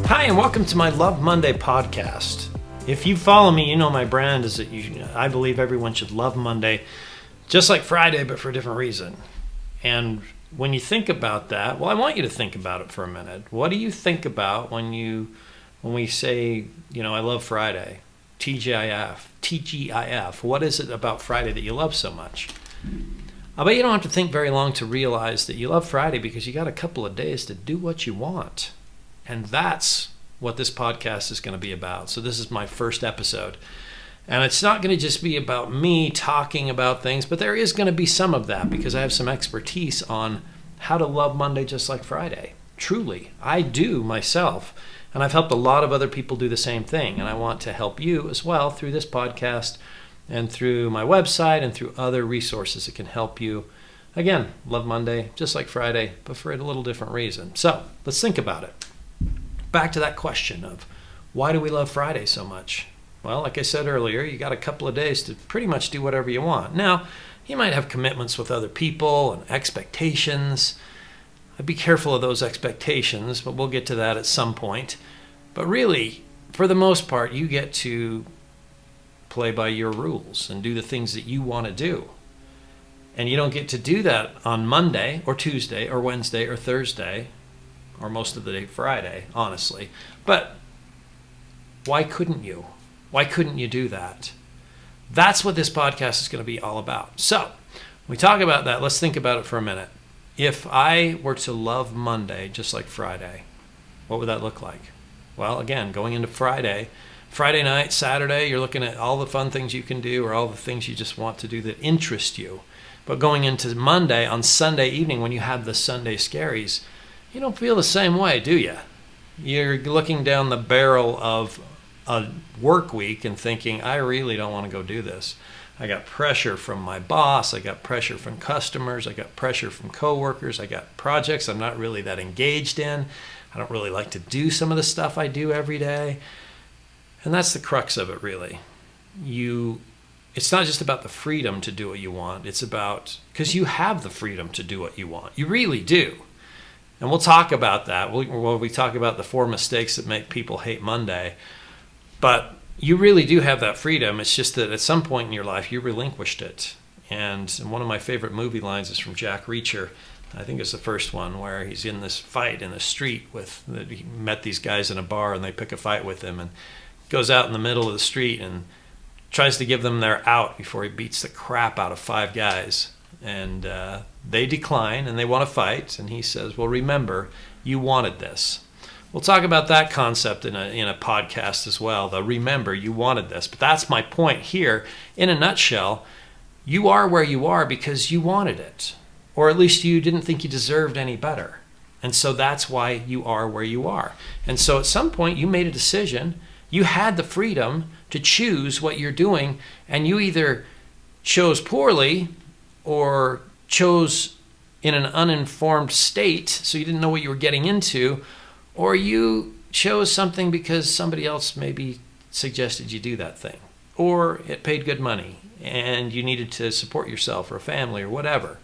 Hi, and welcome to my Love Monday podcast. If you follow me, you know my brand is that I believe everyone should love Monday, just like Friday, but for a different reason. And when you think about that, well, I want you to think about it for a minute. What do you think about when we say, I love Friday, TGIF? What is it about Friday that you love so much? I bet you don't have to think very long to realize that you love Friday because you got a couple of days to do what you want. And that's what this podcast is going to be about. So this is my first episode. And it's not going to just be about me talking about things, but there is going to be some of that because I have some expertise on how to love Monday just like Friday. Truly, I do myself. And I've helped a lot of other people do the same thing. And I want to help you as well through this podcast and through my website and through other resources that can help you, again, love Monday just like Friday, but for a little different reason. So let's think about it. Back to that question of why do we love Friday so much? Well, like I said earlier, you got a couple of days to pretty much do whatever you want. Now, you might have commitments with other people and expectations. I'd be careful of those expectations, but we'll get to that at some point. But really, for the most part, you get to play by your rules and do the things that you want to do. And you don't get to do that on Monday or Tuesday or Wednesday or Thursday or most of the day Friday, honestly. But why couldn't you? Why couldn't you do that? That's what this podcast is going to be all about. So, when we talk about that, let's think about it for a minute. If I were to love Monday just like Friday, what would that look like? Well, again, going into Friday night, Saturday, you're looking at all the fun things you can do or all the things you just want to do that interest you. But going into Monday, on Sunday evening, when you have the Sunday scaries, you don't feel the same way, do you? You're looking down the barrel of a work week and thinking, I really don't want to go do this. I got pressure from my boss. I got pressure from customers. I got pressure from coworkers. I got projects I'm not really that engaged in. I don't really like to do some of the stuff I do every day. And that's the crux of it, really. It's not just about the freedom to do what you want. It's about, because you have the freedom to do what you want. You really do. And we'll talk about that. We talk about the 4 mistakes that make people hate Monday. But you really do have that freedom. It's just that at some point in your life, you relinquished it. And one of my favorite movie lines is from Jack Reacher. I think it's the first one where he's in this fight in the street he met these guys in a bar and they pick a fight with him and goes out in the middle of the street and tries to give them their out before he beats the crap out of 5 guys. And they decline and they want to fight. And he says, well, remember, you wanted this. We'll talk about that concept in a podcast as well, the remember, you wanted this. But that's my point here. In a nutshell, you are where you are because you wanted it. Or at least you didn't think you deserved any better. And so that's why you are where you are. And so at some point you made a decision. You had the freedom to choose what you're doing. And you either chose poorly or chose in an uninformed state, so you didn't know what you were getting into, or you chose something because somebody else maybe suggested you do that thing, or it paid good money and you needed to support yourself or a family or whatever.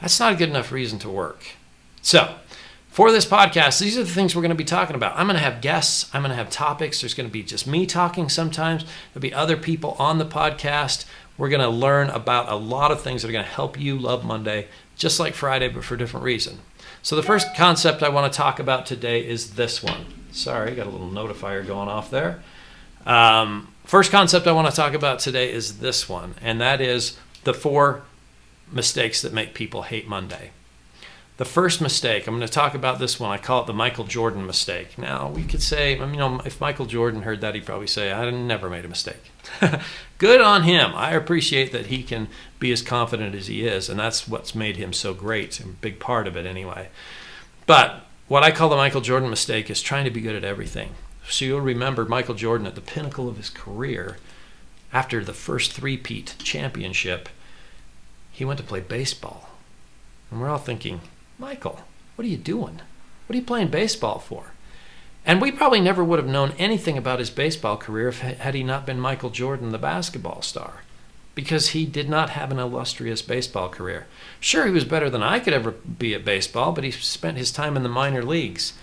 That's not a good enough reason to work. So, for this podcast, these are the things we're going to be talking about. I'm going to have guests. I'm going to have topics. There's going to be just me talking sometimes. There'll be other people on the podcast. We're going to learn about a lot of things that are going to help you love Monday, just like Friday, but for a different reason. So the first concept I want to talk about today is this one. Sorry, got a little notifier going off there. First concept I want to talk about today is this one, and that is the 4 mistakes that make people hate Monday. The first mistake, I'm going to talk about this one. I call it the Michael Jordan mistake. Now, we could say, if Michael Jordan heard that, he'd probably say, I never made a mistake. Good on him. I appreciate that he can be as confident as he is, and that's what's made him so great, a big part of it anyway. But what I call the Michael Jordan mistake is trying to be good at everything. So you'll remember Michael Jordan at the pinnacle of his career, after the first three-peat championship, he went to play baseball. And we're all thinking, Michael, what are you doing? What are you playing baseball for? And we probably never would have known anything about his baseball career had he not been Michael Jordan, the basketball star, because he did not have an illustrious baseball career. Sure, he was better than I could ever be at baseball, but he spent his time in the minor leagues.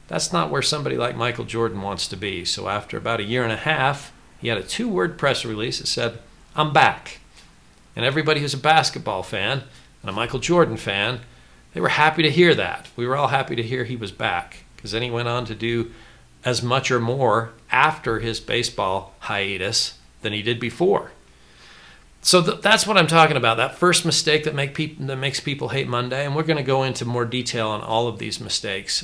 That's not where somebody like Michael Jordan wants to be. So after about a year and a half, he had a 2-word press release that said, "I'm back." And everybody who's a basketball fan and a Michael Jordan fan, they were happy to hear that. We were all happy to hear he was back, because then he went on to do as much or more after his baseball hiatus than he did before. So that's what I'm talking about, that first mistake that makes people hate Monday. And we're going to go into more detail on all of these mistakes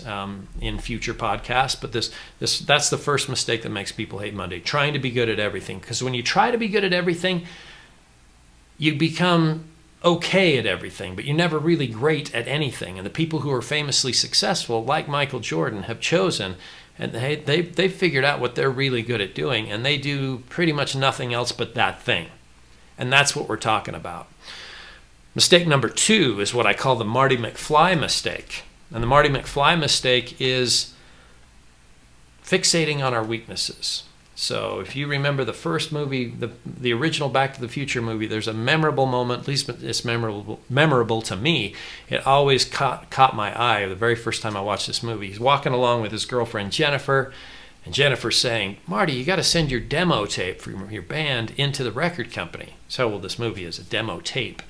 in future podcasts. But that's the first mistake that makes people hate Monday, trying to be good at everything. Because when you try to be good at everything, you become okay at everything, but you're never really great at anything. And the people who are famously successful, like Michael Jordan, have chosen, and they've figured out what they're really good at doing, and they do pretty much nothing else but that thing. And that's what we're talking about. Mistake number 2 is what I call the Marty McFly mistake. And the Marty McFly mistake is fixating on our weaknesses. So if you remember the first movie, the original Back to the Future movie, there's a memorable moment, at least it's memorable to me. It always caught my eye the very first time I watched this movie. He's walking along with his girlfriend Jennifer, and Jennifer's saying, "Marty, you got to send your demo tape from your band into the record company." So, well, this movie is a demo tape.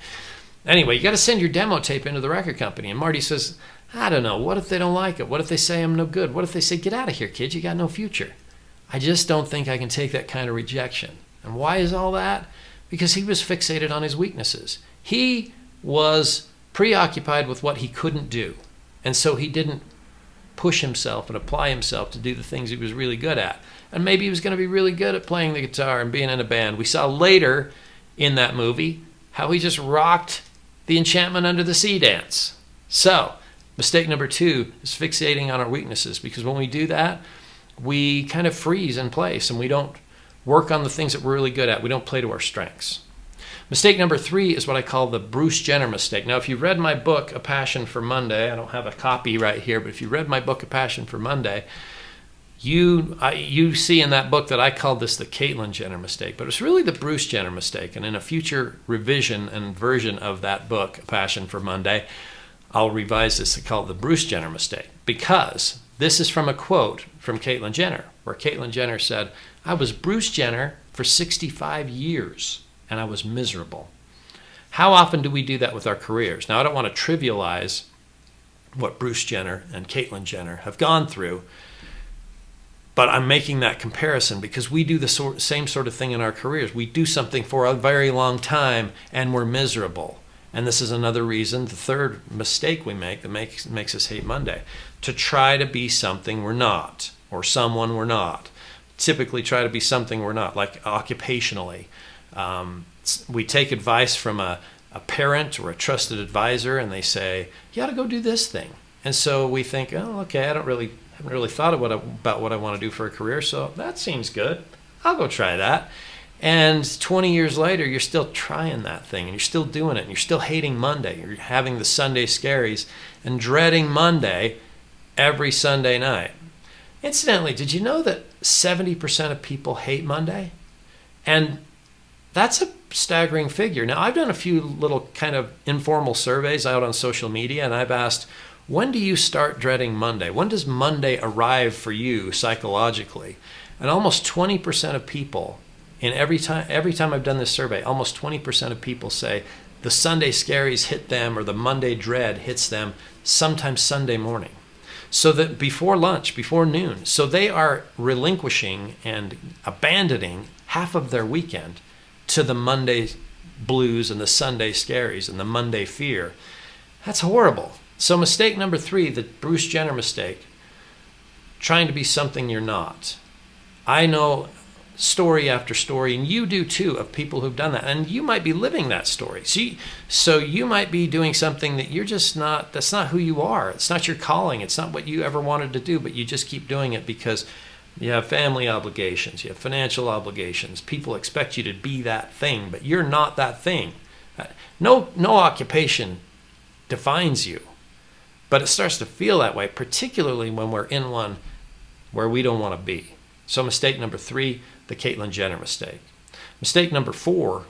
Anyway, you got to send your demo tape into the record company. And Marty says, "I don't know. What if they don't like it? What if they say I'm no good? What if they say, 'Get out of here, kid. You got no future'? I just don't think I can take that kind of rejection." And why is all that? Because he was fixated on his weaknesses. He was preoccupied with what he couldn't do. And so he didn't push himself and apply himself to do the things he was really good at. And maybe he was going to be really good at playing the guitar and being in a band. We saw later in that movie how he just rocked the Enchantment Under the Sea dance. So, mistake number 2 is fixating on our weaknesses, because when we do that, we kind of freeze in place and we don't work on the things that we're really good at. We don't play to our strengths. Mistake number 3 is what I call the Bruce Jenner mistake. Now, if you read my book, A Passion for Monday, I don't have a copy right here, but if you read my book, A Passion for Monday, you see in that book that I called this the Caitlyn Jenner mistake, but it's really the Bruce Jenner mistake. And in a future revision and version of that book, A Passion for Monday, I'll revise this to call it the Bruce Jenner mistake, because this is from a quote from Caitlyn Jenner, where Caitlyn Jenner said, "I was Bruce Jenner for 65 years. And I was miserable." How often do we do that with our careers? Now, I don't want to trivialize what Bruce Jenner and Caitlyn Jenner have gone through, but I'm making that comparison because we do the same sort of thing in our careers. We do something for a very long time and we're miserable. And this is another reason, the third mistake we make that makes us hate Monday, to try to be something we're not, or someone we're not. Typically try to be something we're not, like occupationally. We take advice from a parent or a trusted advisor, and they say, "You ought to go do this thing." And so we think, "Oh, okay, I haven't really thought about what I want to do for a career, so that seems good. I'll go try that." And 20 years later, you're still trying that thing, and you're still doing it, and you're still hating Monday. You're having the Sunday scaries and dreading Monday every Sunday night. Incidentally, did you know that 70% of people hate Monday? And that's a staggering figure. Now, I've done a few little kind of informal surveys out on social media, and I've asked, when do you start dreading Monday? When does Monday arrive for you psychologically? And almost 20% of people, every time I've done this survey, almost 20% of people say the Sunday scaries hit them, or the Monday dread hits them sometime Sunday morning. So that before lunch, before noon. So they are relinquishing and abandoning half of their weekend to the Monday blues and the Sunday scaries and the Monday fear. That's horrible. So mistake number 3, the Bruce Jenner mistake, trying to be something you're not. I know story after story, and you do too, of people who've done that. And you might be living that story. So you might be doing something that you're just not, that's not who you are. It's not your calling. It's not what you ever wanted to do, but you just keep doing it because you have family obligations, you have financial obligations. People expect you to be that thing, but you're not that thing. No occupation defines you, but it starts to feel that way, particularly when we're in one where we don't want to be. So mistake number 3, the Caitlyn Jenner mistake. Mistake number 4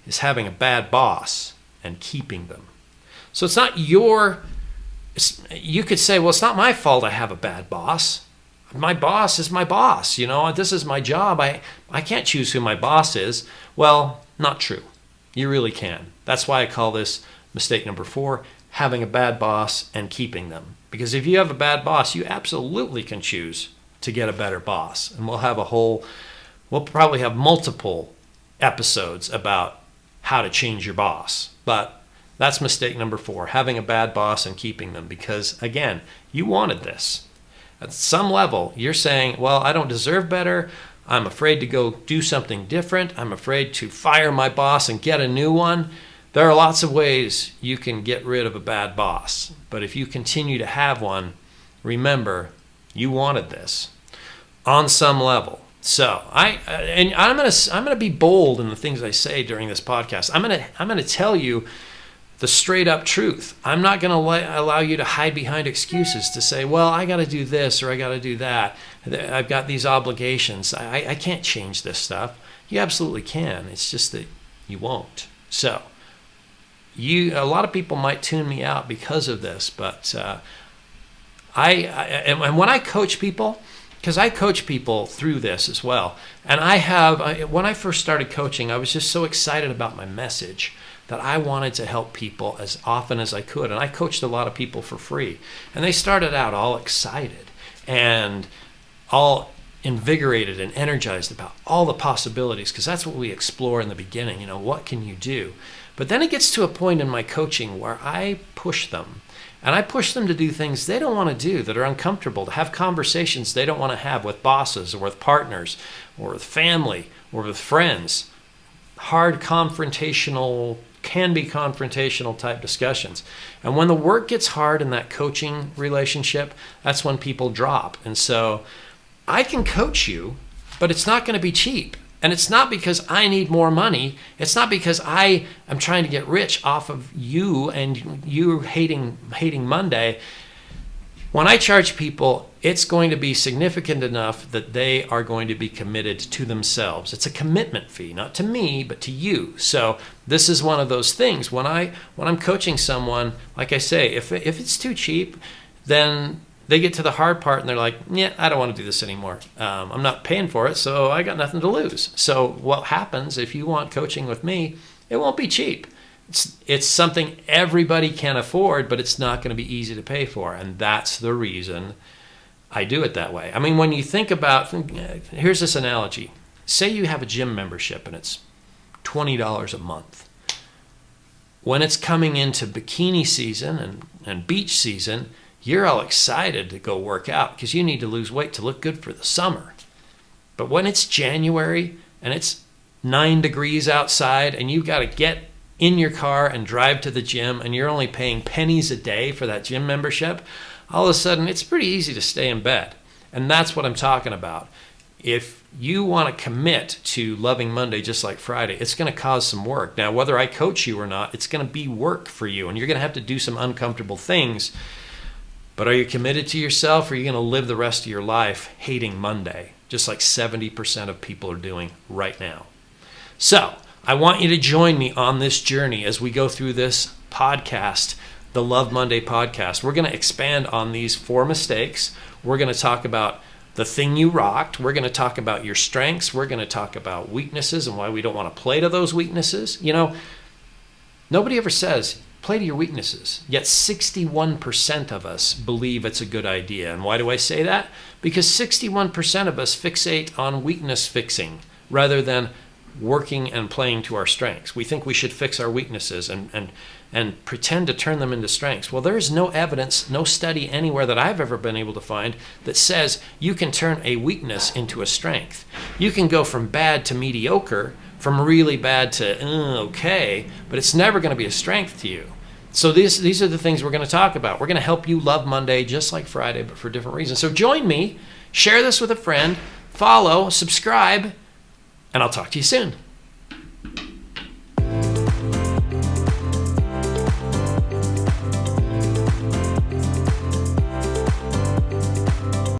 is having a bad boss and keeping them. So it's not your You could say, well, it's not my fault I have a bad boss. My boss is my boss. This is my job. I can't choose who my boss is. Well, not true. You really can. That's why I call this mistake number 4, having a bad boss and keeping them. Because if you have a bad boss, you absolutely can choose to get a better boss. And we'll probably have multiple episodes about how to change your boss. But that's mistake number 4, having a bad boss and keeping them. Because again, you wanted this. At some level, you're saying, well, I don't deserve better. I'm afraid to go do something different. I'm afraid to fire my boss and get a new one. There are lots of ways you can get rid of a bad boss. But if you continue to have one, remember, you wanted this on some level. So I'm gonna be bold in the things I say during this podcast. I'm gonna tell you the straight up truth. I'm not going to allow you to hide behind excuses to say, well, I got to do this or I got to do that. I've got these obligations. I can't change this stuff. You absolutely can. It's just that you won't. So a lot of people might tune me out because of this, but and when I coach people, because I coach people through this as well, and when I first started coaching, I was just so excited about my message that I wanted to help people as often as I could. And I coached a lot of people for free. And they started out all excited and all invigorated and energized about all the possibilities, because that's what we explore in the beginning. What can you do? But then it gets to a point in my coaching where I push them. And I push them to do things they don't want to do, that are uncomfortable, to have conversations they don't want to have with bosses or with partners or with family or with friends. Hard can be confrontational type discussions. And when the work gets hard in that coaching relationship, that's when people drop. And so I can coach you, but it's not going to be cheap. And it's not because I need more money. It's not because I am trying to get rich off of you and you hating Monday. When I charge people, it's going to be significant enough that they are going to be committed to themselves. It's a commitment fee, not to me, but to you. So this is one of those things. When I'm coaching someone, like I say, if it's too cheap, then they get to the hard part and they're like, yeah, I don't want to do this anymore. I'm not paying for it, so I got nothing to lose. So what happens if you want coaching with me, it won't be cheap. It's something everybody can afford, but it's not going to be easy to pay for. And that's the reason I do it that way. I mean, when you think about, here's this analogy. Say you have a gym membership and it's $20 a month. When it's coming into bikini season and beach season, you're all excited to go work out because you need to lose weight to look good for the summer. But when it's January and it's 9 degrees outside and you've got to get in your car and drive to the gym and you're only paying pennies a day for that gym membership, all of a sudden it's pretty easy to stay in bed. And that's what I'm talking about. If you want to commit to loving Monday just like Friday, it's going to cause some work. Now, whether I coach you or not, it's going to be work for you and you're going to have to do some uncomfortable things. But are you committed to yourself, or are you going to live the rest of your life hating Monday, just like 70% of people are doing right now? So I want you to join me on this journey as we go through this podcast, the Love Monday podcast. We're going to expand on these 4 mistakes. We're going to talk about the thing you rocked. We're going to talk about your strengths. We're going to talk about weaknesses and why we don't want to play to those weaknesses. Nobody ever says, play to your weaknesses. Yet 61% of us believe it's a good idea. And why do I say that? Because 61% of us fixate on weakness fixing rather than working and playing to our strengths. We think we should fix our weaknesses and pretend to turn them into strengths. Well, there is no evidence, no study anywhere that I've ever been able to find that says you can turn a weakness into a strength. You can go from bad to mediocre, from really bad to okay, but it's never going to be a strength to you. So these are the things we're going to talk about. We're going to help you love Monday just like Friday, but for different reasons. So join me, share this with a friend, follow, subscribe, and I'll talk to you soon.